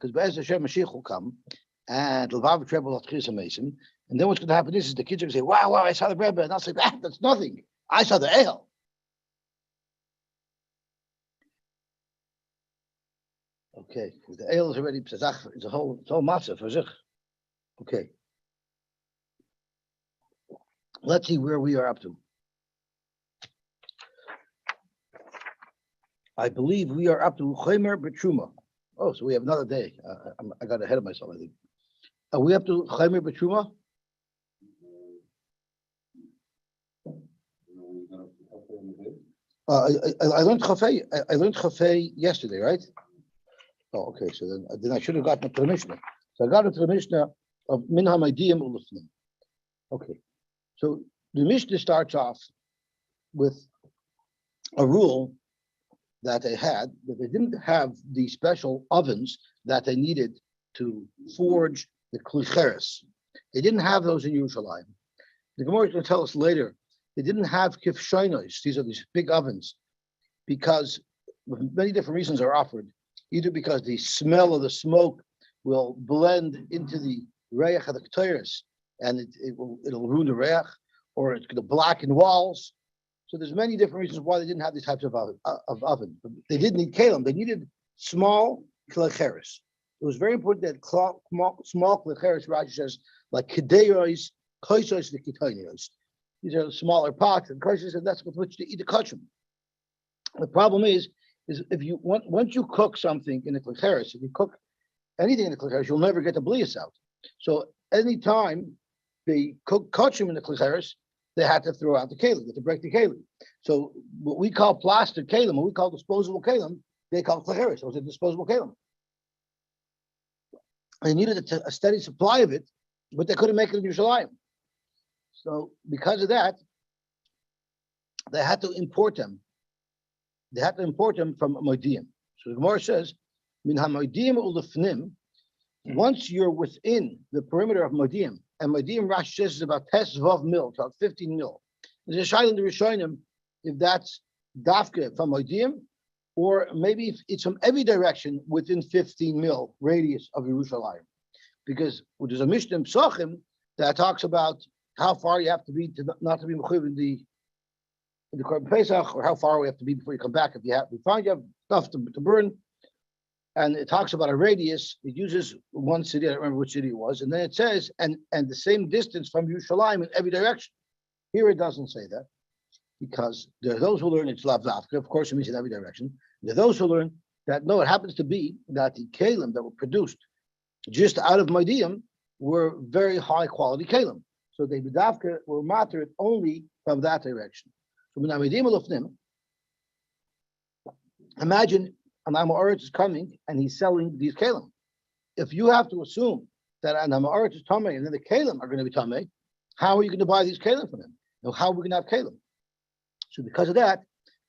because Be'ez Hashem Mashiach will come, and Lubavitch Rebbe will have Chisa Mason, and then what's going to happen is the kids are going to say, wow, I saw the Rebbe, and I'll say, that's nothing. I saw the ale. Okay, the ale is already, it's a whole matzah for zich. Okay. Let's see where we are up to. I believe we are up to Chomer B'Truma. Oh, so we have another day. I got ahead of myself, I think. Are we up to Chomer B'Truma? I learned Chafei. I learned Chafei yesterday, right? Oh, okay. So then I should have gotten to the Mishnah. So I got into the Mishnah of Min HaMaydiyim Ulufnim. Okay. So the Mishnah starts off with a rule that they had, that they didn't have the special ovens that they needed to forge the klicheres. They didn't have those in Yerushalayim. The Gemara is going to tell us later, they didn't have kifshonos, these are these big ovens, because many different reasons are offered, either because the smell of the smoke will blend into the reach of the ketores, and it'll ruin the reach, or it's going to blacken walls. So there's many different reasons why they didn't have these types of oven. But they didn't need kalim. They needed small klecheres. It was very important that small klecheres, Rashi says, like kedeiros, koisos, v'kitonios. These are smaller pots, and Rashi said that's with which to eat the kachim. The problem is if you once you cook something in the klecheres, if you cook anything in the klecheres, you'll never get the blias out. So anytime they cook kachim in the klecheres, they had to throw out the kalim, they had to break the kalim. So what we call plastic kalim, what we call disposable kalim, they call klecheres. So it's a disposable kalim. They needed a steady supply of it, but they couldn't make it in Yerushalayim. So because of that, they had to import them. They had to import them from Moediyim. So the Gemara says, Min ha-Moediyim ulefnim, once you're within the perimeter of Moediyim, and Moediyim Rashi says is about Tesvav mil, about 15 mil. There's a shayla in the Rishonim if that's dafke from Moediyim, or maybe if it's from every direction within 15 mil radius of Yerushalayim. Because there's a Mishnah in Psachim that talks about how far you have to be to not to be mechuyev in the Korban Pesach, or how far we have to be before you come back. If you find you have stuff to burn, and it talks about a radius, it uses one city, I don't remember which city it was, and then it says, and the same distance from Yerushalayim in every direction. Here it doesn't say that, because there are those who learn it's lav dafka, of course it means in every direction. There are those who learn that no, it happens to be that the kalim that were produced just out of Moediyim were very high quality kalim. So the dafka were matter only from that direction. So when Moediyim ulufnim, imagine an Amoritz is coming and he's selling these kalim. If you have to assume that an Amoritz is tamei and then the kalim are going to be tamei, how are you going to buy these kalim from him? Now, how are we going to have kalim? So because of that,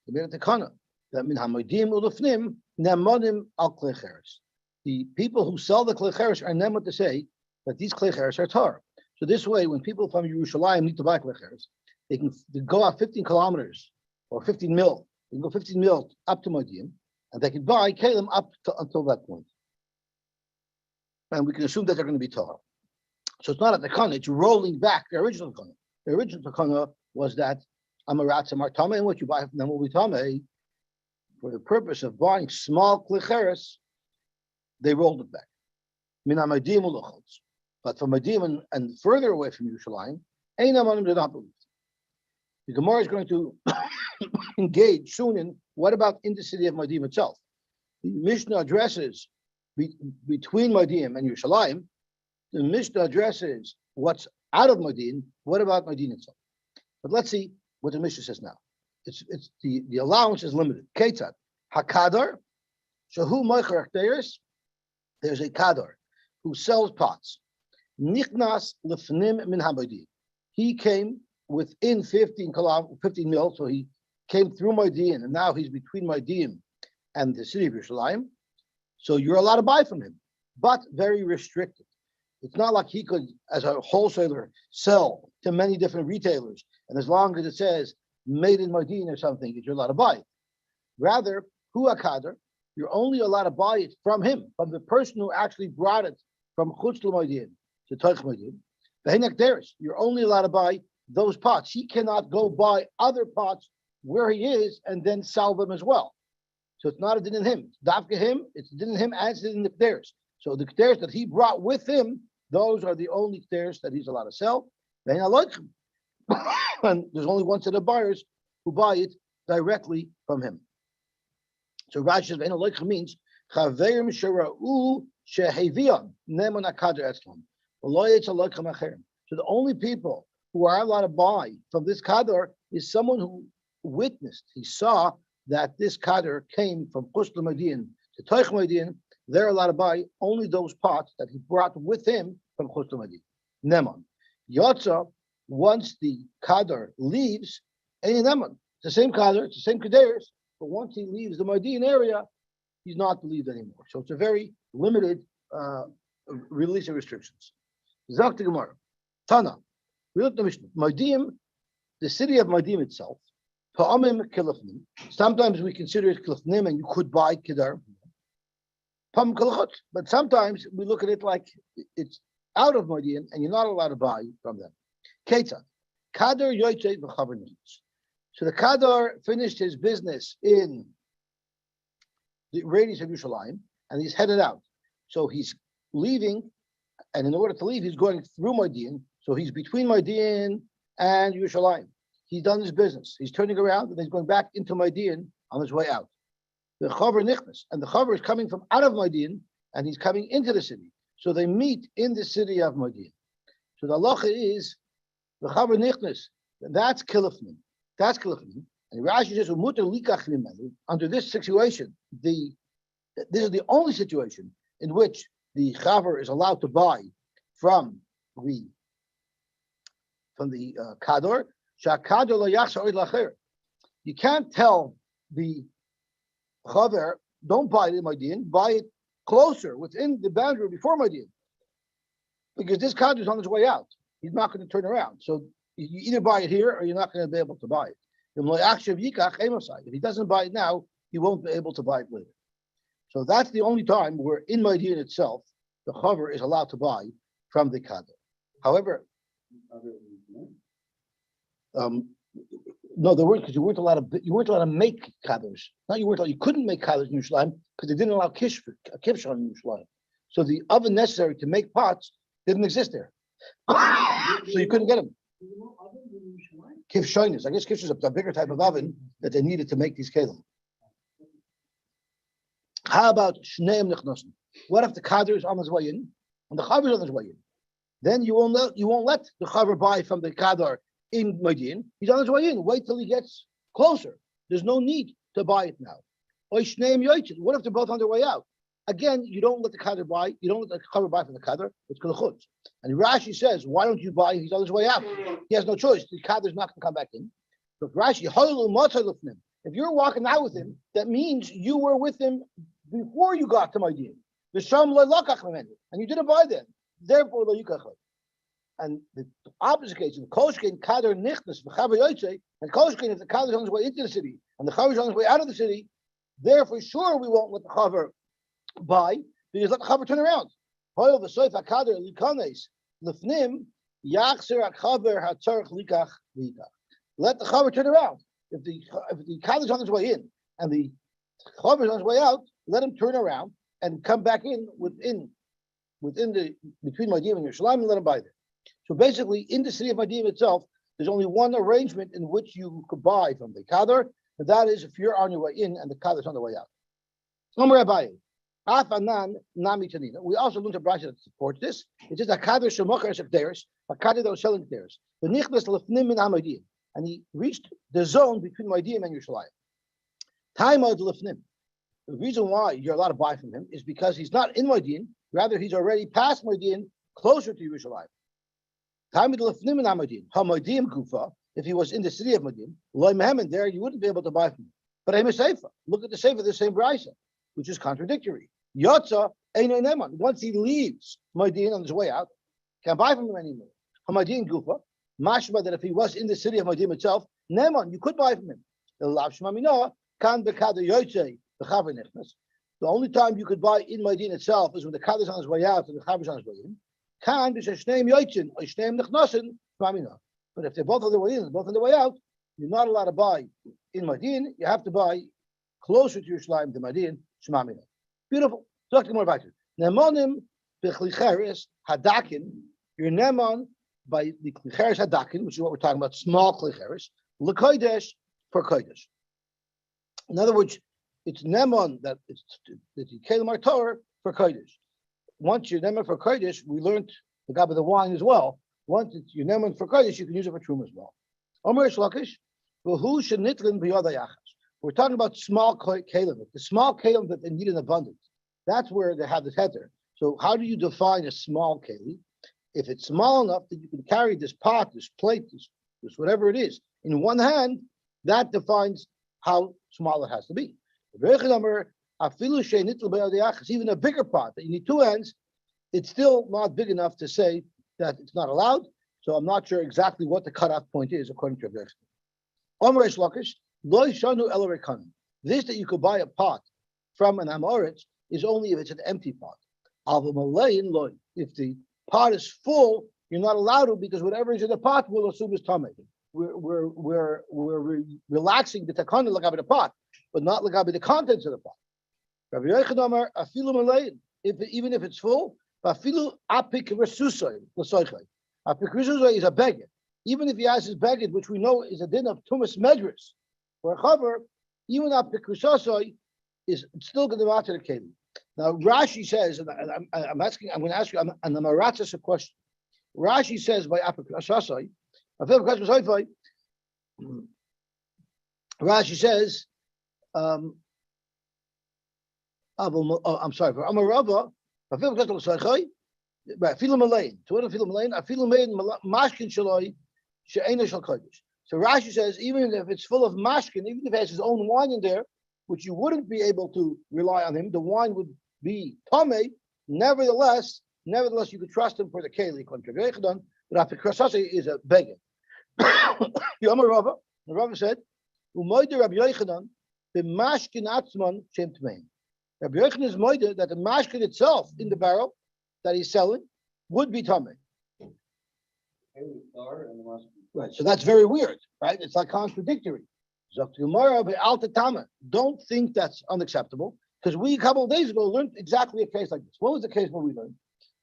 they made a tekana that min hamodim ulufnim nemonim al klecheres. The people who sell the klecheres are nemoed to say that these klecheres are tar. So this way, when people from Yerushalayim need to buy klecheres, they go out 15 kilometers or 15 mil. They can go 15 mil up to Moediyim, and they can buy kalim up until that point. And we can assume that they're going to be tar. So it's not at the kana, it's rolling back the original kana. The original kana was that Amaratz and Martame, and what you buy from them will be Tame. For the purpose of buying small klicheres, they rolled it back. But from Moediyim and further away from Yerushalayim, Einamanim did not believe. The Gemara is going to engage soon in what about in the city of Moediyim itself. The Mishnah addresses between Moediyim and Yerushalayim. The Mishnah addresses what's out of Moediyim. What about Moediyim itself? But let's see what the Mishnah says now. It's the allowance is limited. Ketzad hakadar shahu moicher achteres. There's a kadar who sells pots. Nichnas lefnim min haMoediyim. He came within 15 mil, so he came through Moediyim, and now he's between Moediyim and the city of Yerushalayim. So you're allowed to buy from him, but very restricted. It's not like he could, as a wholesaler, sell to many different retailers, and as long as it says made in Moediyim or something, you're allowed to buy it. Rather, hu akadar, you're only allowed to buy it from him, from the person who actually brought it from Chutz L'Moedin to Toich Moedin. You're only allowed to buy those pots. He cannot go buy other pots where he is and then sell them as well. So it's not a din in him. It's dafka him, it's a din in him as it is in the kteres. So the kteres that he brought with him, those are the only kteres that he's allowed to sell. And there's only one set of buyers who buy it directly from him. So Rashi says, means chaverim shera'u shehevion neman akader etzlam. So the only people who are allowed to buy from this kadar is someone who witnessed, he saw that this kadar came from Chutz L'Moedin to Toich Moedin. They're allowed to buy only those pots that he brought with him from Chutz L'Moedin. Neman. Yotza, once the kadar leaves, any neman. It's the same kadar, it's the same kaderes, but once he leaves the Moedin area, he's not believed anymore. So it's a very limited release of restrictions. Zak the Gemara. Tana. We look at the Mishnah. Moedim, the city of Moedim itself, Pa'amim kilafnim. Sometimes we consider it kilafnim and you could buy kedar. Pa'am kalachot. But sometimes we look at it like it's out of Moedim and you're not allowed to buy from them. Ketzad. Kadar yoytei v'chaver nichnas. So the Kadar finished his business in the radius of Yerushalayim and he's headed out. So he's leaving, and in order to leave, he's going through Moedin. So he's between Moedin and Yerushalayim. He's done his business. He's turning around and he's going back into Moedin on his way out. The chaver nichnas, and the chaver is coming from out of Moedin and he's coming into the city. So they meet in the city of Moedin. So the halacha is the chaver nichnas. That's kilafnim. That's kilafnim. And Rashi says, under this situation, this is the only situation in which the chaver is allowed to buy from the kador. You can't tell the chaver, don't buy it in Moedin, buy it closer within the boundary before Moedin, because this kador is on his way out. He's not going to turn around. So you either buy it here or you're not going to be able to buy it. If he doesn't buy it now, he won't be able to buy it later. So that's the only time where in Moedin itself, the chaver is allowed to buy from the kador. However, no, there weren't, because you weren't allowed to make kadors. Not you couldn't make kadors in Yerushalayim because they didn't allow kish in Yerushalayim. So the oven necessary to make pots didn't exist there. So you couldn't get them. Kivshonis. I guess kish is a bigger type of oven that they needed to make these kelim. How about shneim nechnosim? What if the kador is on his way in and the chaver is on his way in? Then you won't let the chaver buy from the kador in Moedin. He's on his way in. Wait till he gets closer. There's no need to buy it now. What if they're both on their way out? Again, you don't let the kador buy. You don't let the chaver buy from the kador. It's kalachut. And Rashi says, why don't you buy? He's on his way out. He has no choice. The kador is not going to come back in. But Rashi, if you're walking out with him, that means you were with him before you got to Moedin. And you didn't buy them. Therefore, and the opposite case, in Koshkin, Kadar Nichnas, V'chaver Yoytze, and Koshkin, if the Kadar is on his way into the city, and the Chaver is on his way out of the city, there for sure we won't let the Chaver buy, because let the Chaver turn around. Hoil v'soif HaKadar likanes, lefnim, yachzer HaKaver hatzarech likach likach. Let the Chaver turn around. If the Kadar is on his way in, and the Chaver is on his way out, let him turn around and come back in between Moedim and Yerushalayim and let him buy there. So basically, in the city of Moedim itself, there's only one arrangement in which you could buy from the kadar, and that is if you're on your way in and the kadar is on the way out. We also learned a brayta that supports this. It says a kadar shemocher shekderes, a kadar that was selling kederes. The nichnas lefnim min haMoedim, and he reached the zone between Moedim and Yerushalayim. Time of lefnim. The reason why you're allowed to buy from him is because he's not in Moedin, rather he's already past Moedin, closer to Yerushalayim. If he was in the city of Moedin, there you wouldn't be able to buy from him. But I'm a seifa. Look at the seifa, the same brayta, which is contradictory. Yotza eino neman. Once he leaves Moedin on his way out, can't buy from him anymore. Hamoedin gufa, mashma that if he was in the city of Moedin itself, neman, you could buy from him. Kan bekada yoytze. The chaver nichnas. The only time you could buy in Maydin itself is when the Kaddish on his way out and the Chavish on his way in. Can be Shneim Yoitzin or Shneim Nechnasin, Shmamina. But if they're both on the way in and both on the way out, you're not allowed to buy in Maydin. You have to buy closer to Yerushalayim than Maydin, Shmamina. Beautiful. Talk to more about it. Nemonim b'chlicheres hadakin. You're neman by the klicheres hadakin, which is what we're talking about, small klicheres. L'kodesh for kodesh. In other words, it's neman that you kelim our Torah for kodesh. Once you're neman for kodesh, we learned the gab of the wine as well. Once you're neman for kodesh, you can use it for truma as well. Omer Shlakish, v'hu shenitlin b'yodayachas. We're talking about small kelim, the small kelim that they need in abundance. That's where they have the heter. So how do you define a small keli? If it's small enough that you can carry this pot, this plate, this whatever it is, in one hand, that defines how small it has to be. Even a bigger pot that you need two hands, it's still not big enough to say that it's not allowed. So I'm not sure exactly what the cutoff point is according to Rabbi Yechon. This that you could buy a pot from an Amoritz is only if it's an empty pot. If the pot is full, you're not allowed to, because whatever is in the pot will assume is tamei. We're relaxing the takana lagabi the pot, but not lagabi the contents of the pot. Rabbi Yechon Amar afilu malayin. Even if it's full, afilu apik resusay l'soichay. Apik resusay is a beged. Even if he has his beged, which we know is a din of tumas medris, or a chaver, even apik resusay is still going to matter the keli. Now Rashi says, and I'm going to ask you, and I'm a question. Rashi says by apik resusay. Rashi says, I'm sorry, for Amarava, I feel Malayin. To what I feel Malayin, I feel Mashkin Shaloi, She'ena Shal Kodesh. So Rashi says, even if it's full of mashkin, even if it has his own wine in there, which you wouldn't be able to rely on him, the wine would be tamei. Nevertheless, you could trust him for the keli. But Apikrasase is a beggar. Yom Rava, the Rava said, "Umoide Rabbi Yochanan, the mashkin atzman shem tmein." Rabbi Yochanan is moide that the mashkin itself in the barrel that he's selling would be tamei. Right, so that's very weird, right? It's like contradictory. Don't think that's unacceptable, because we a couple of days ago learned exactly a case like this. What was the case where we learned?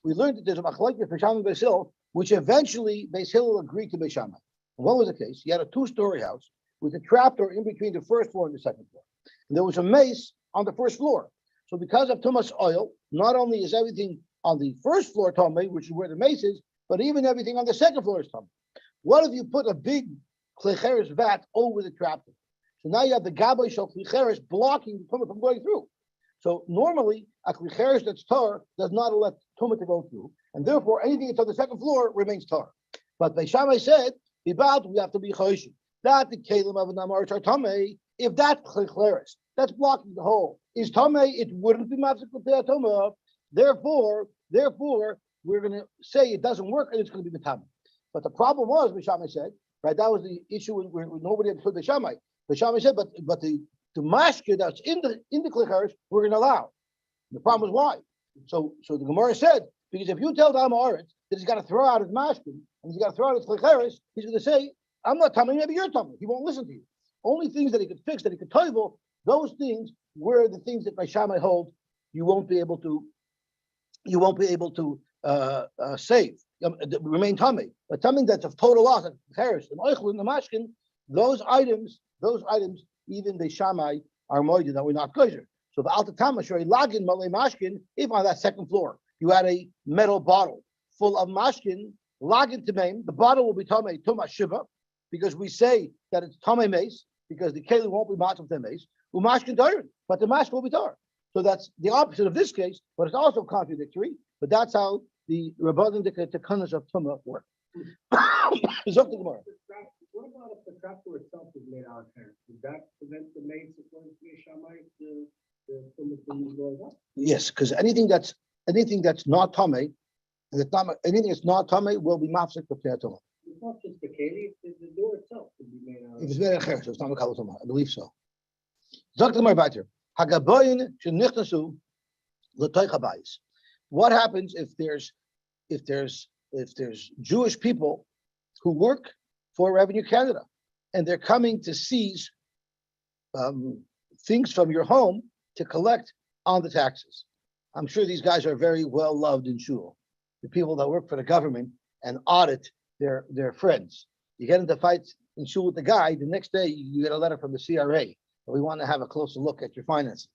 We learned that there's a machlokes Beis Shammai and Beis Hillel, which eventually Beis Hillel agreed to Beis Shammai. And what was the case? He had a two-story house with a trapdoor in between the first floor and the second floor. And there was a mace on the first floor. So because of too much oil, not only is everything on the first floor tamei, which is where the mace is, but even everything on the second floor is tamei. What if you put a big klicheres vat over the trapdoor? So now you have the gabay shel klicheres blocking the tumah from going through. So normally a klicheres that's tar does not let tumah to go through, and therefore anything that's on the second floor remains tar. But Beis Shammai said, we have to be choshim. That the kalim of an amaritz are tamei. If that klicheres that's blocking the hole is tamei, it wouldn't be mafsek l'pei tumah. Therefore, we're going to say it doesn't work and it's going to be the tamei. But the problem was, Beis Shammai said, right, that was the issue where nobody understood Beis Shammai. Beis Shammai said, but the mashke that's in the klicheres, we're going to allow. The problem was why. So the Gemara said, because if you tell the Amaretz that he's got to throw out his mashke and he's got to throw out his klicheres, he's going to say, I'm not telling, maybe you're telling. He won't listen to you. Only things that he could fix, that he could toivel, those things were the things that Beis Shammai hold you won't be able to save. Remain tummy, but something that's of total loss, like Harris and Oichel and the Mashkin, those items, even the Shammai are moided that we're not kosher. So the Alta Tamashari Lagin Malay Mashkin, if on that second floor you had a metal bottle full of Mashkin, Lagin Tamaim, the bottle will be Tamei Tuma Shiva, because we say that it's Tamei Mace, because the Keli won't be matched with the Mace, Umashkin Tarin, but the Mashkin will be Tar. So that's the opposite of this case, but it's also contradictory, but that's how the Rabbanim Tekanas of Tumah work. What about if the trapdoor itself is made out of hair? Does that prevent the mace according to Beis Shammai the Tumah from going up? Yes, because anything that's not Tamei, anything that's not Tamei will be mafsek l'pei Tumah. It's not just the keli, the door itself could be made out of. If it's made out of hair, so it's not Makal Tumah. I believe so. Zok the Gemara back here. Hagaboyin shenichnasu l'toich habayis. What happens if there's Jewish people who work for Revenue Canada and they're coming to seize things from your home to collect on the taxes? I'm sure these guys are very well loved in shul. The people that work for the government and audit their friends. You get into fights in shul with the guy, the next day you get a letter from the CRA. We want to have a closer look at your finances.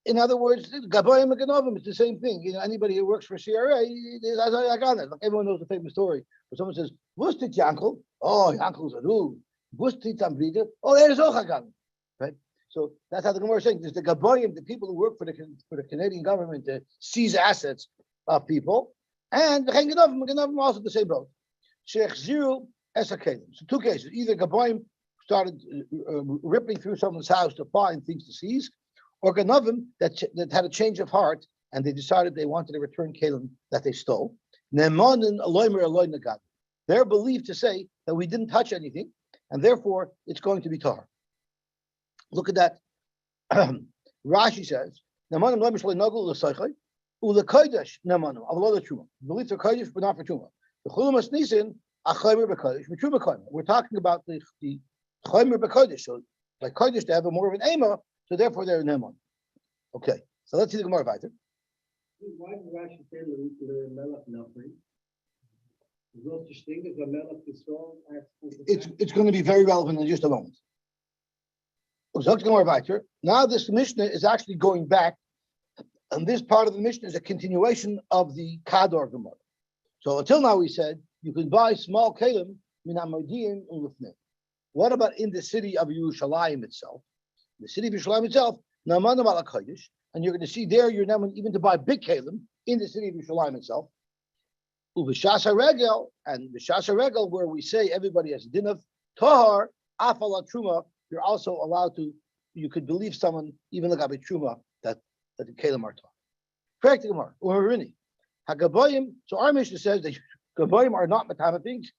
In other words, Gabayim and Ganovim, it's the same thing. You know, anybody who works for CRA, I got it. Like everyone knows the famous story where someone says, "Wustit Yankel?" Oh, Yankel's a rule. Wustit Ambrida? Oh, there's Ochagan. Right? So that's how the Gemara is saying. There's the Gabayim, the people who work for the Canadian government to seize assets of people, and the Ganovim are also the same boat. Sheikh Ziru Esakedim. So two cases. Either Gabayim started ripping through someone's house to find things to seize, or Ganavim that had a change of heart and they decided they wanted to return Kalim that they stole. They're believed to say that we didn't touch anything and therefore it's going to be tar. Look at that. Rashi says, beliefs are kodesh, but not for truma. We're talking about the chaymer b'kodesh. So like kodesh, they have a more of an ema. So therefore, they're Neman. Okay, so let's see the Gemara weiter. Why did Rashi say the Melech Nafri? Is no such thing as a Melech Yisrael? It's going to be very relevant in just a moment. So Gemara weiter. Now this Mishnah is actually going back, and this part of the Mishnah is a continuation of the Kador Gemara. So until now we said you can buy small kelim min hamodim ulufnei. What about in the city of Yerushalayim itself? The city of Yerushalayim itself, Namanam ala Kodesh, and you're going to see there you're Naman even to buy big kalim in the city of Yerushalayim itself. Uvishas haregel, and Vishas haregel, where we say everybody has a din of tahar, afala truma, you're also allowed to, you could believe someone, even like Abi Truma, that the kalim are tahar. Correct the Gemara, Umarini. Hagaboyim, so our Mishnah says that Gaboyim are not matama things,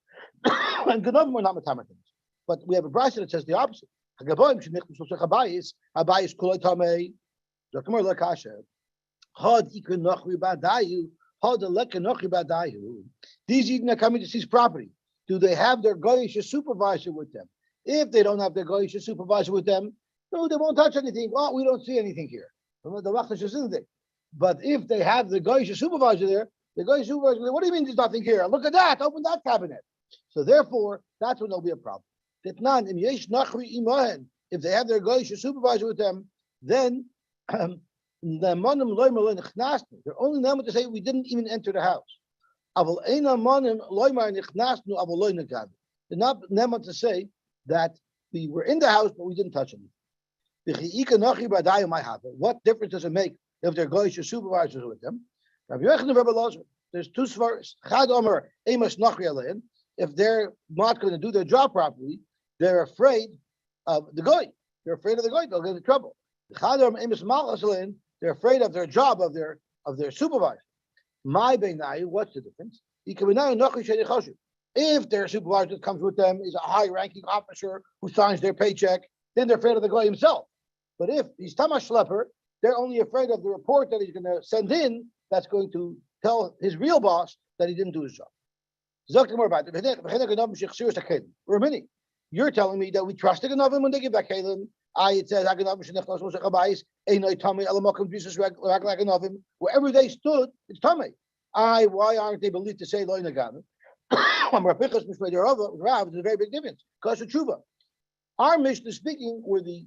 and Gadavim are not matama things. But we have a brayso that says the opposite. Hagaboyim shenichnasu habayis kulay tamei. Zakamar lekasher. Had ikun nochri badayu. Had leken nochri badayu. These Eden are coming to seize property. Do they have their goyish supervisor with them? If they don't have their goyish supervisor with them, no, they won't touch anything. Well, we don't see anything here. But if they have the goyish supervisor there, the goyish supervisor, what do you mean there's nothing here? Look at that. Open that cabinet. So therefore, that's when there'll be a problem. If they have their goyish supervisor with them, then they're only known to say we didn't even enter the house. They're not known to say that we were in the house but we didn't touch anything. What difference does it make if their goyish supervisors with them? There's two svaros. If they're not going to do their job properly, they're afraid of the goy. They're afraid of the goy. They'll get into trouble. They're afraid of their job, of their supervisor. My beinai, what's the difference? If their supervisor that comes with them is a high-ranking officer who signs their paycheck, then they're afraid of the goy himself. But if he's Tamash Schlepper, they're only afraid of the report that he's going to send in that's going to tell his real boss that he didn't do his job. You're telling me that we trust the Ganavim when they give that Kalim. It says wherever they stood, it's Tamei. Why aren't they believed to say Lo Nagana? There's a very big difference. Because of Tshuva. Our Mishnah speaking were the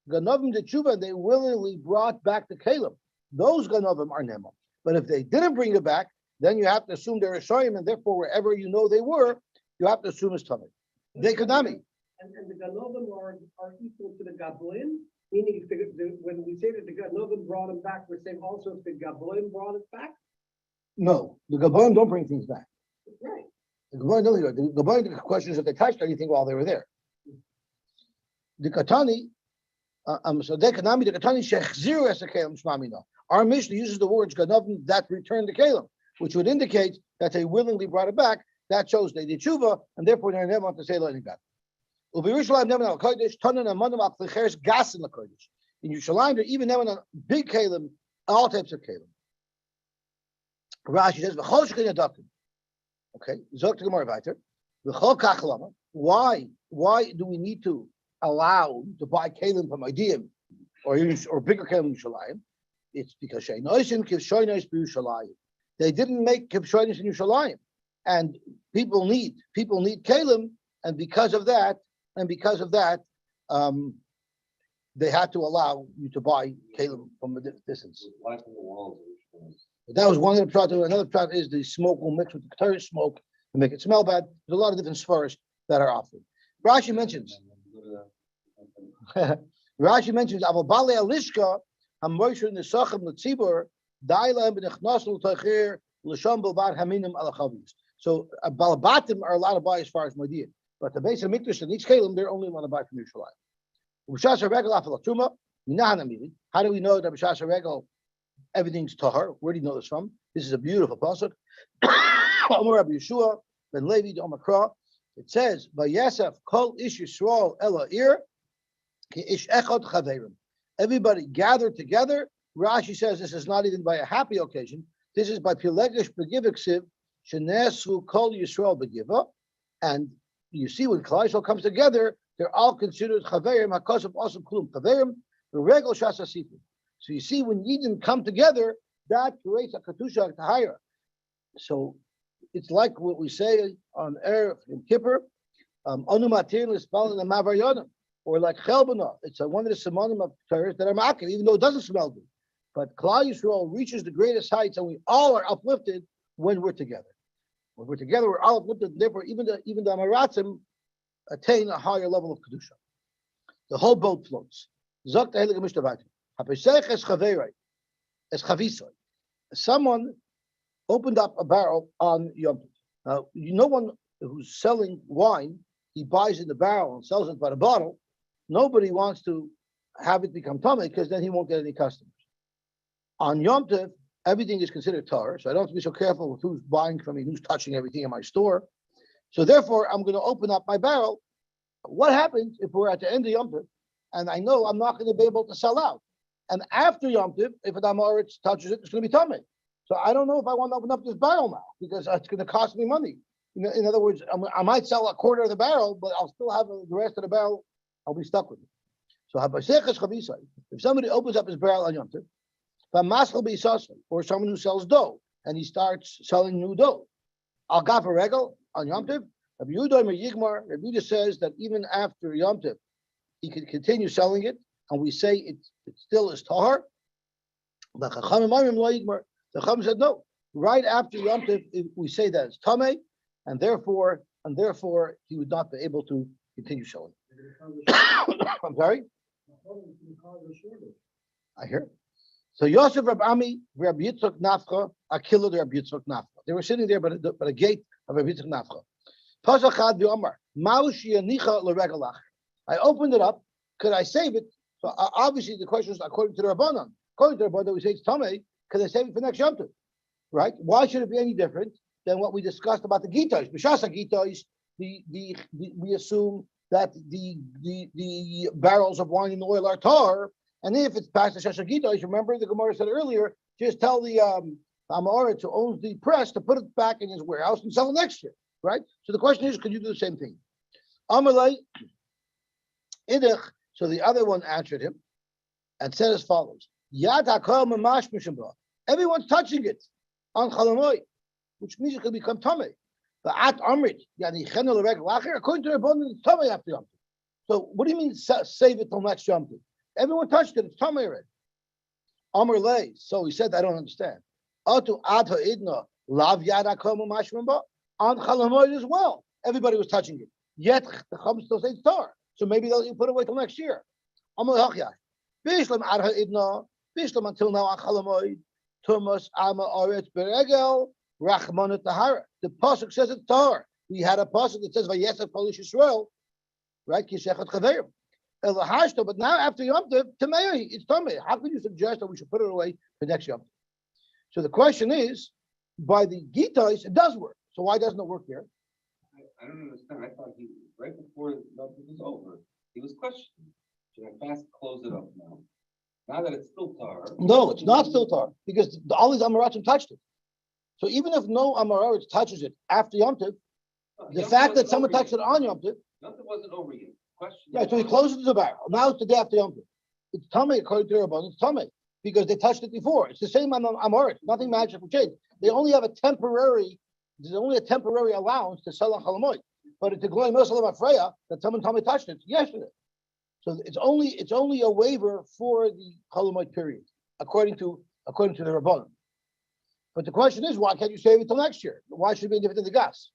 Ganavim de Tshuva, they willingly brought back the Kalim. Those Ganavim are Nema. But if they didn't bring it back, then you have to assume they're Rishayim, and therefore wherever you know they were, you have to assume it's Tamei. They could not be. And the Ganovim are equal to the Gaboim, meaning when we say that the Ganovim brought them back, we're saying also if the Gaboim brought it back? No, the Gaboim don't bring things back. Right. The Gaboim, the question is if they touched anything while they were there. The Katani, the Katani Shechziru as a Kalim Shmamina. Our Mishnah uses the words Ganovim that returned the Kalim, which would indicate that they willingly brought it back. That shows they did tshuva, and therefore they're never to say Lo Nagana. Ubi Yerushalayim nemen al kodesh, tonen amonim al klicheres gasin la kodesh. In Yerushalayim, they're even nemen on big kalim, all types of kalim. Rashi says, "V'chol shkin yadakim." Okay, zok to Gemara weiter. V'chol kach lama. Why do we need to allow to buy kalim from Idiim or bigger kalim in Yerushalayim? It's because sheinoisin kivshoinos b'Yerushalayim. They didn't make kivshoinos in Yerushalayim, and people need kalim, and because of that, they had to allow you to buy kalim from a distance. That was one of the prat. Another prat is the smoke will mix with the Keter smoke and make it smell bad. There's a lot of different svaras that are offered. Rashi mentions Aval Bale Alishka Hamoisher Nisachim L'Tzibur Dailam B'Nechnasul Tachir L'Sham Bilbad Haminim Alachavis. So Balabatim are allowed to buy as far as Moedian, but the base of Mikdash and each kalim they're only allowed to buy from Yerushalayim. How do we know that B'Shas HaRegel everything's tahar? Where do you know this from? This is a beautiful pasuk. Amar Rabbi Yeshua ben Levi de Omakra. It says, "Vayasef kol ish Yisrael ela ir ki ish echad chaverim." Everybody gathered together. Rashi says this is not even by a happy occasion. This is by pilegish begiviksiv shenesu kol Yisrael begiva. And you see when Klal Yisrael comes together, they're all considered chaverim. Hakasav also kulum chaverim. The regel shas asifim. So you see, when Yidden come together, that creates a katusha tahira. So it's like what we say on Erev in Kippur, Anu matir l'spal in the mavaryonim, or like chelbana. It's one of the simonim of Torah that are ma'akev, even though it doesn't smell good. But Klal Yisrael reaches the greatest heights, and we all are uplifted when we're together. When we're together, we're all uplifted. And therefore, even the Amaratzim attain a higher level of kedusha. The whole boat floats. Zok tehelig mishtavayt. Someone opened up a barrel on Yom Tov. Now, no one who's selling wine, he buys in the barrel and sells it by the bottle. Nobody wants to have it become tummy because then he won't get any customers. On Yom Tov, everything is considered tar, so I don't have to be so careful with who's buying from me, who's touching everything in my store. So therefore, I'm going to open up my barrel. What happens if we're at the end of Yom Tov and I know I'm not going to be able to sell out? And after Yom Tov, if an Amoritz touches it, it's going to be tummy. So I don't know if I want to open up this barrel now because it's going to cost me money. In other words, I might sell a quarter of the barrel, but I'll still have the rest of the barrel. I'll be stuck with it. So if somebody opens up his barrel on Yom Tov, or someone who sells dough and he starts selling new dough, I'll go for regal on Yom Tov. Rabbi Yehuda says that even after Yom Tov, he can continue selling it, and we say it still is tahar. The Chacham said no. Right after Yom Tov, we say that it's tameh, and therefore he would not be able to continue selling. I'm sorry. I hear. So Yosef Rab Ami, Rabbi Yitzchak Nafcha, Akila the Rabbi Yitzchak Nafcha. They were sitting there by the gate of Rabbi Yitzchak Nafcha. Pasachad v'Omar, Maushi Yanicha l'Regalach. I opened it up. Could I save it? So obviously the question is according to the Rabbanan. According to the Rabbanan, we say it's tamei. Could I save it for next Yom Tov? Right? Why should it be any different than what we discussed about the Gitos? B'shasa Gitos, we assume that the barrels of wine and oil are tar, and if it's past the Shasha Gitos, remember the Gemara said earlier, just tell the Amoritz who owns the press to put it back in his warehouse and sell it next year. Right? So the question is, could you do the same thing? Amalei Idich. So the other one answered him and said as follows: Yad hakol mamash mishambra. Everyone's touching it on chalamoy, which means it could become tamei. The at amrit yani chenel reglacher. According to the Rabbanan, it's tamei after Yom Tov. So what do you mean save it till next Yom Tov? Everyone touched it; it's tamei already. Amar lei. So he said, I don't understand. Atu ad ha'idna lav yad hakol mamash mishambra. On chalamoy as well, everybody was touching it. Yet the Chum still says tar. So maybe they'll put it away till next year. Bishlam until now on chalamoy. Tumas ama oretz beregel rachmanut tahara. The pasuk says it's tar. We had a pasuk that says vayesef polish Yisrael, right? Kishechat chaverim. Elahashto, but now after Yom Tov, tamei, it's tamei. How can you suggest that we should put it away for next Yom Tov? So the question is, by the Gitos, it does work. So why doesn't it work here? I don't understand. I thought right before it was over, he was questioning, should I fast close it up now? Now that it's still tar. No, it's not still tar because all these Amaratim touched it. So even if no Amarit touches it after Yom Tov, the fact that someone touched it on Yom Tov, Yom Tov wasn't over yet. Question. right? So he closes the barrel. Now it's the day after Yom Tov. It's tummy according to the Rabban. It's tummy because they touched it before. It's the same on Amarit. Nothing magical changed. They only have a temporary. There's only a temporary allowance to sell on Chalamoid, but it's a glory Muslim Afreya that someone told me touched it yesterday. So it's only a waiver for the Chalamoid period, according to the Rabban. But the question is, why can't you save it till next year? Why should it be different than the gas?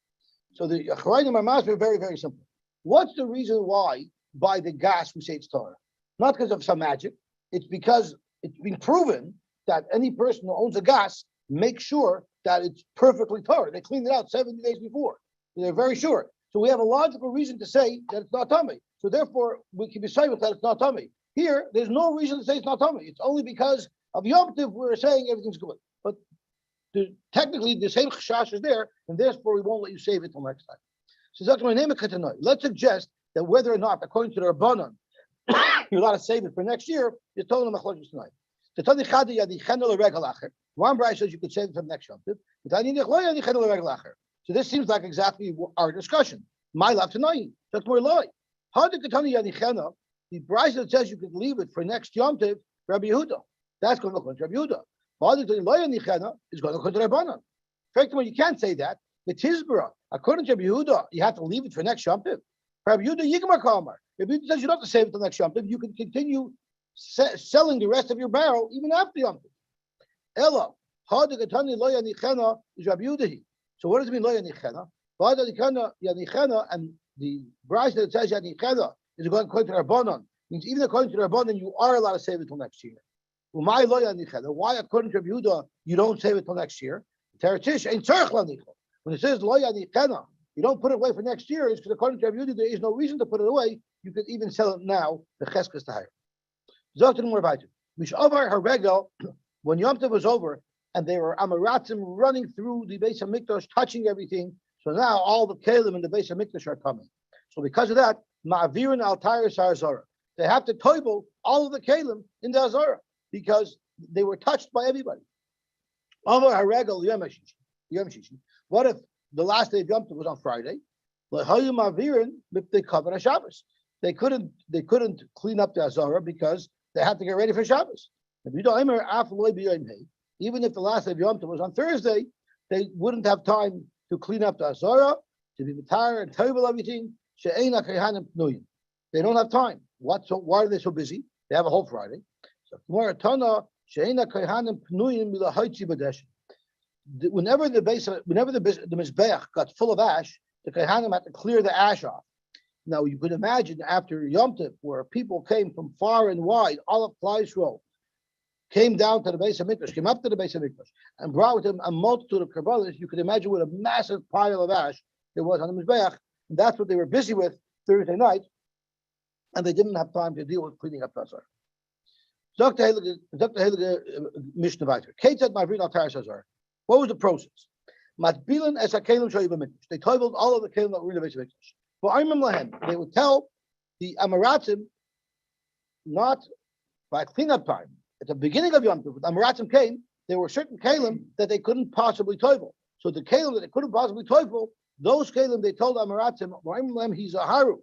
So the Acharayim are master very, very simple. What's the reason why by the gas we say it's Torah? Not because of some magic. It's because it's been proven that any person who owns a gas makes sure that it's perfectly Torah. They cleaned it out 70 days before. They're very sure. So we have a logical reason to say that it's not tummy. So therefore, we can be silent that it's not tummy. Here, there's no reason to say it's not tummy. It's only because of Yom Tov we're saying everything's good. But technically, the same chashash is there, and therefore we won't let you save it till next time. So that's my name of Ketanoi. Let's suggest that whether or not, according to the Rabbanon, you're allowed to save it for next year, you're told them a tonight. One bride says you could save it for next Yom Tov. So this seems like exactly our discussion. My love tonight. That's more lie. The bride that says you could leave it for next Yom Tov, Rabbi Yehuda. That's going to look like Rabbi Yehuda. Is going to look like Rabbanon. Effectively, you can't say that. The Tizbara, according to Rabbi Yehuda, you have to leave it for next Yom Tov. Rabbi Yehuda Yigmar Kalmar. Rabbi Yehuda says you don't have to save it till next Yom Tov. You can continue selling the rest of your barrel even after Yom Tov. Ella, Hadikatani Lo Yanichena is Rabbi Yehuda. So what does it mean Lo Yanichena? Yanichena, and the bride that says Yanichena is according to Rabbanon. Means even according to Rabbanon, you are allowed to save it till next year. Why, according to Rabbi Yehuda, you don't save it till next year? When it says Lo Yanichena, you don't put it away for next year, it's because according to Rabbi Yehuda, there is no reason to put it away. You could even sell it now, the cheskas to hire. Mishavar Haregel, when Yom Tov was over, and they were Amaratim running through the Beis HaMikdash, touching everything, so now all the Kalim in the Beis HaMikdash are coming. So because of that, Ma'avirin Altair Sarzara. They have to toible all of the Kalim in the Azara, because they were touched by everybody. What if the last day of Yom Tov was on Friday? They couldn't clean up the Azara because they had to get ready for Shabbos. Even if the last day of Yom Tov was on Thursday, they wouldn't have time to clean up the Azara, to be tired and table everything. They don't have time. Why are they so busy? They have a whole Friday. So whenever the Mizbeach got full of ash, the Kohanim had to clear the ash off. Now you could imagine after Yom Tov, where people came from far and wide, all of Klal Yisrael, came down to the Beis HaMikdash, came up to the Beis HaMikdash, and brought with him a multitude of karbanos. You could imagine what a massive pile of ash there was on the Mizbeach. And that's what they were busy with Thursday night, and they didn't have time to deal with cleaning up Azar. Dr. Heilige Mishnah Weiter. What was the process? They toibled all of the kelim that were in the Beis HaMikdash. They would tell the Amaratim, not by cleanup time. At the beginning of Yom Tov, when Amaratim came, there were certain kelim that they couldn't possibly toible. So the kelim that they couldn't possibly toible, those kelim they told Amaratim, he's a haru.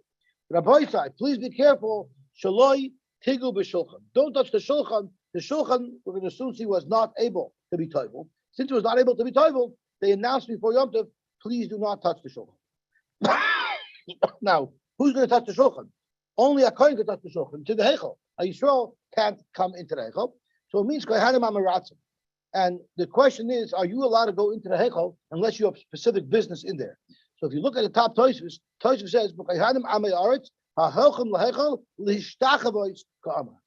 Rabbi side, please be careful. Shaloi tigu b'shulchan. Don't touch the shulchan. The shulchan, we're going to soon see, was not able to be toibled. Since it was not able to be toibled, they announced before Yom Tov, please do not touch the shulchan. Now, who's going to touch the shulchan? Only a kohen can touch the shulchan to the heichel. A Yisrael can't come into the heichel, so it means kohanim amaratzim. And the question is, are you allowed to go into the heichel unless you have specific business in there? So if you look at the top Tosfos, Tosfos says, "Kohanim amei aretz ha'helchem laheichel lishtachavois ka'amar."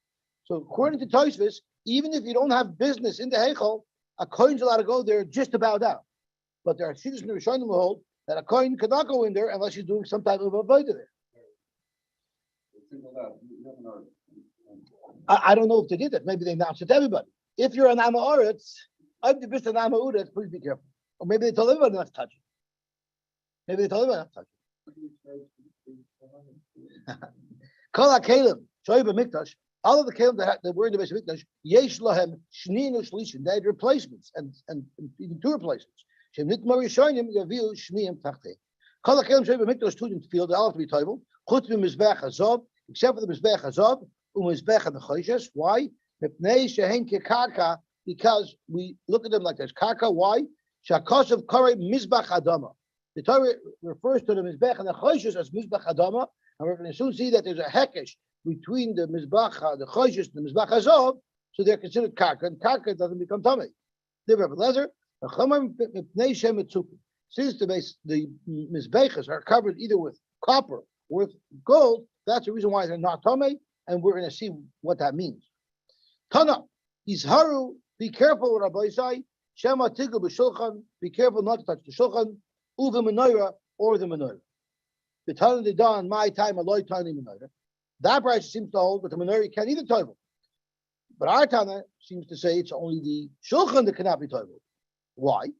So according to Tosfos, even if you don't have business in the heichel, a kohen's allowed to go there just to bow down. But there are shidduchim in the Rishonim who hold that a kohen cannot go in there unless he's doing some type of avodah there. I don't know if they did that. Maybe they announced it to everybody. If you're an Amma Oretz, I'm the best an Amma Oretz, please be careful. Or maybe they told everybody not to touch it. Maybe they told everybody not to touch it. Kol HaKelim, Shoy B'Mikdash, all of the kelim that were in the Beis Hamikdash, yesh lahem shnin u'shlishin. They had replacements and even two replacements. Shem nitmar yishonim yaviu shniim tachtei. Kol hakelim shei b'mikdash tu in the field. They all have to be toivel. Chutz b'mizbech hazav, except for the mizbech hazav u'mizbech and the choishes. Why? Mipnei shehen kekarka, because we look at them like this. Karka. Why? Shakasav kare mizbech adama. The Torah refers to the mizbech and the choishes as mizbech adama, and we're going to soon see that there's a hekesh between the mizbach, the choishes, and the mizbach hazov, so they're considered karka, and karka doesn't become tummy. The Rebbe Lezer, since the mizbechas are covered either with copper or with gold, that's the reason why they're not tummy, and we're going to see what that means. Tana, Izharu, be careful, Rabbi Isai, Shema tigel b'shulchan, be careful not to touch the shulchan, uva menorah, or the menorah. The Tana de Dan, my time, aloy tani menorah. That branch seems to hold that the menorah can't either toivel. But our Tana seems to say it's only the shulchan that cannot be toivel. Why?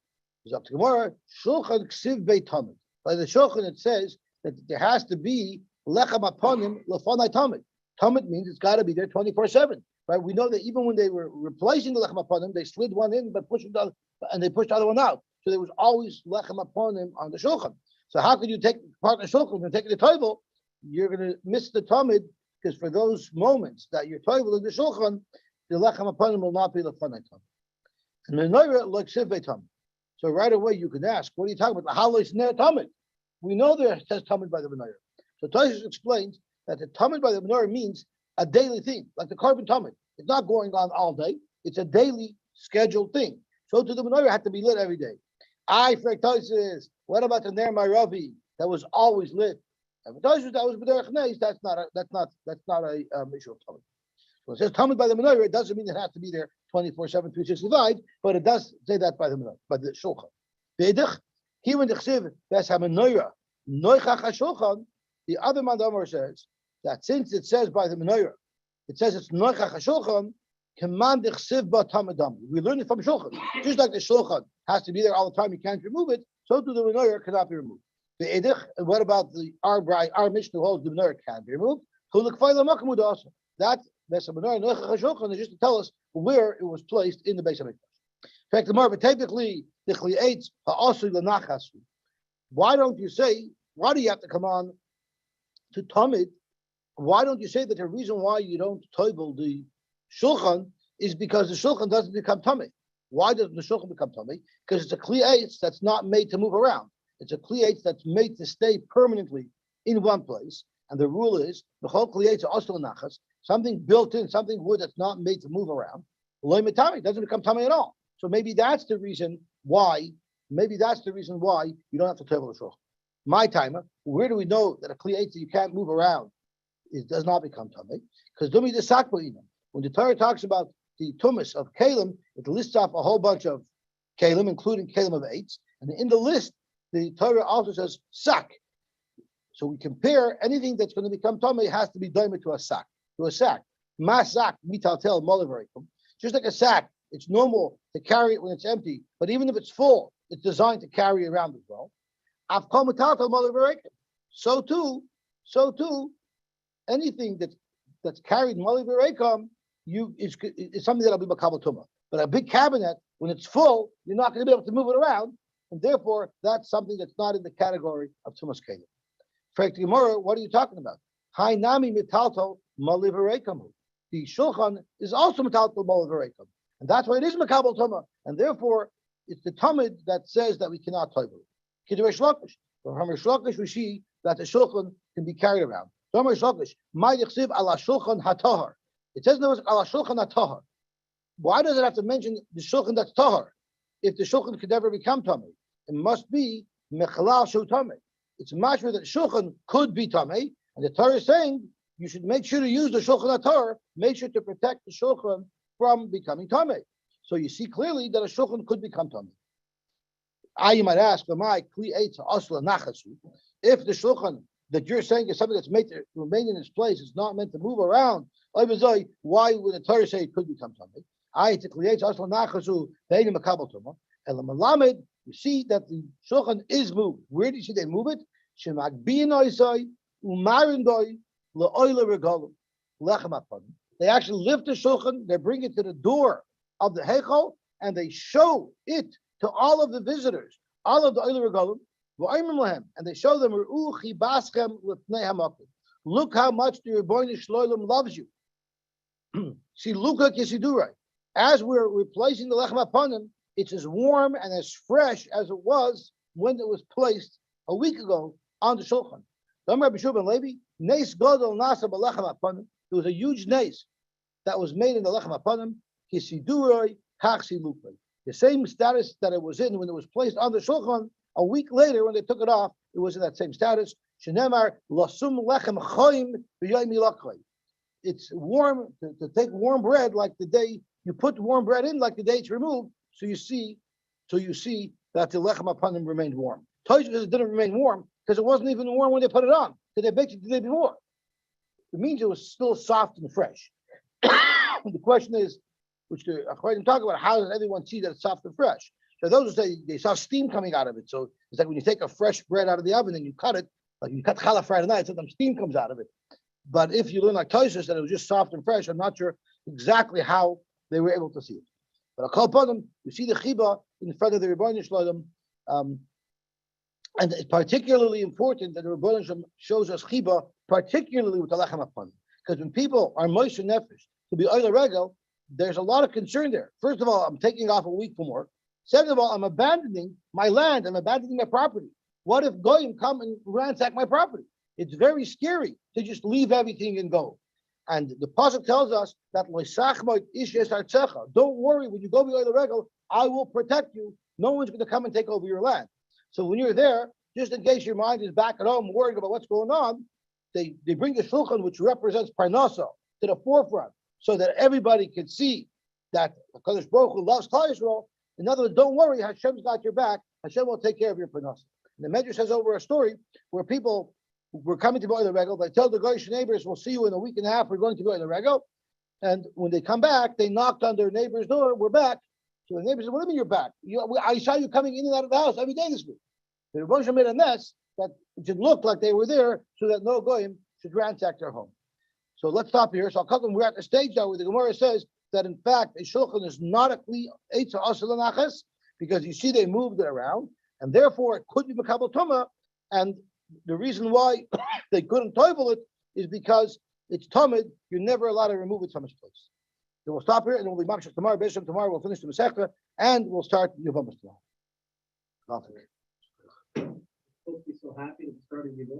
It's up to Gemara. Shulchan ksiv beit tamid. By the shulchan it says that there has to be lechem aponim lefanai tamid. Tamid means it's got to be there 24/7. Right? We know that even when they were replacing the lechem aponim, they slid one in but pushed the other, and they pushed the other one out. So there was always lechem aponim on the shulchan. So how could you take part of the shulchan and take the toivel? You're going to miss the tamid, because for those moments that you're toivel in the shulchan, the lechem aponim will not be lefanai tamid. And the menorah like siv beit tamid. So right away you can ask, what are you talking about? How is ner tamid? We know there says tamid by the menorah. So Tosfos explains that the tamid by the menorah means a daily thing, like the carbon tamid. It's not going on all day. It's a daily scheduled thing. So to the menorah had to be lit every day. For Tosfos, what about the ner ma'ravi that was always lit? And for Tosfos that was b'derech neis, that's not a issue of tamid. So it says tamid by the menorah. It doesn't mean it has to be there 24/7, 365, but it does say that by the menorah, by the shulchan. Ve'edich, here in the chsiv, that's a menorah. Noichach shulchan. The other mandamar says that since it says by the menorah, it says it's noichach shulchan. Command the chsiv ba tamidam. We learn it from shulchan. Just like the shulchan has to be there all the time, you can't remove it. So too the menorah cannot be removed. Ve'edich, and what about our Mishnah holds the menorah can be removed? That that's a menorah noichach shulchan is just to tell us where it was placed in the Beis Hamikdash. In fact, the more technically the chli'etz ha'asu l'nachasu. Why don't you say? Why do you have to come on to tamid? Why don't you say that the reason why you don't toivel the shulchan is because the shulchan doesn't become tamid? Why doesn't the shulchan become tamid? Because it's a chli'etz that's not made to move around. It's a chli'etz that's made to stay permanently in one place. And the rule is the whole chli'etz ha'asu l'nachas. Something built in, something wood that's not made to move around. Loy metami doesn't become tummy at all. So maybe that's the reason why. Maybe that's the reason why you don't have to toivel the shulchan. My timer. Where do we know that a kliyet that you can't move around does not become tummy? Because dumi the sakbaina. When the Torah talks about the tumas of kalim, it lists off a whole bunch of kalim, including kalim of eights, and in the list the Torah also says sak. So we compare anything that's going to become tummy has to be done to a sack. To a sack. Masak mitaltel molivarekum. Just like a sack, it's normal to carry it when it's empty, but even if it's full, it's designed to carry around as well. Afkal mitaltel molivarekum. So too, anything that's carried molivarekum, it's something that'll be makabel tumah. But a big cabinet, when it's full, you're not going to be able to move it around, and therefore that's something that's not in the category of tumas kelim. In fact, Gemara, what are you talking about? Hai nami mitaltel molivarekum. The shulchan is also metaltal molivarekum, and that's why it is makabel tumah, and therefore it's the tamid that says that we cannot toivel. Kiddush shlokish. From shlokish we see that the shulchan can be carried around. From shlokish, my dichsiv ala shulchan hatahar. It says no ala shulchan hatahar. Why does it have to mention the shulchan that's tahar? If the shulchan could never become tamid, it must be mechalal shu tamid. It's mashma that shulchan could be tamid, and the Torah is saying you should make sure to use the shulchan hatar, make sure to protect the shulchan from becoming tamei. So you see clearly that a shulchan could become tamei. You might ask, if the shulchan that you're saying is something that's made to remain in its place, it's not meant to move around, why would the Torah say it could become tamei? You see that the shulchan is moved. Where do you see they move it? umarindoi le'oile regalim lechem apanim. They actually lift the shulchan, they bring it to the door of the heichal, and they show it to all of the visitors, all of the oile regalim, v'oimim lehem, and they show them, "Ru'u chibaschem l'fnei hamakim." Look how much the Rebbeinu Shloim loves you. See, Luka Kisidurai. As we're replacing the lechem apanim, it's as warm and as fresh as it was when it was placed a week ago on the shulchan. There was a huge nace that was made in the lechem apanim. Kisiduroi hachsi luka. The same status that it was in when it was placed on the shulchan. A week later, when they took it off, it was in that same status. Shenemar lasum lechem choim b'yoyim milakhay. It's warm to take warm bread like the day you put warm bread in, like the day it's removed. So you see that the lechem apanim remained warm. Tosfos, it didn't remain warm because it wasn't even warm when they put it on, because they baked it the day before. It means it was still soft and fresh. The question is, which the Achronim talk about, how does everyone see that it's soft and fresh? So those who say they saw steam coming out of it. So it's like when you take a fresh bread out of the oven and you cut it, like you cut challah Friday night, sometimes steam comes out of it. But if you learn like Tosfos that it was just soft and fresh, I'm not sure exactly how they were able to see it. But I'll call them, you see the chiba in front of the Rebbeinu Shloim, and it's particularly important that the Rebbeinu Shloim shows us chiba, particularly with the lechem apanim, because when people are moish nefesh to be oile regel, there's a lot of concern there. First of all, I'm taking off a week from work. Second of all, I'm abandoning my land. I'm abandoning my property. What if goyim come and ransack my property? It's very scary to just leave everything and go. And the pasuk tells us that don't worry, when you go be oile regel, I will protect you. No one's going to come and take over your land. So when you're there, just in case your mind is back at home worrying about what's going on, they bring the shulchan, which represents parnasa, to the forefront, so that everybody can see that HaKadosh Baruch Hu loves Klal Yisrael. In other words, don't worry, Hashem's got your back. Hashem will take care of your parnasa. And the Medrash says over a story where people were coming to Oile Regel. They tell the Goyish neighbors, "We'll see you in a week and a half. We're going to Oile Regel." And when they come back, they knocked on their neighbor's door. "We're back." So the neighbor said, "What do you mean you're back? I saw you coming in and out of the house every day this week." The Rebbeinu made a mess that it should look like they were there, so that no goyim should ransack their home. So let's stop here. So I'll cut them. We're at the stage now where the Gemara says that in fact a shulchan is not a kli eitza asel nachas, because you see they moved it around, and therefore it could be mekabel tuma. And the reason why they couldn't toivel it is because it's tamid. You're never allowed to remove it from its place. So we'll stop here, and we'll be mamshech tomorrow. B'Shem tomorrow we'll finish the Masechta, and we'll start Yevamos tomorrow. Supposed to be so happy to start a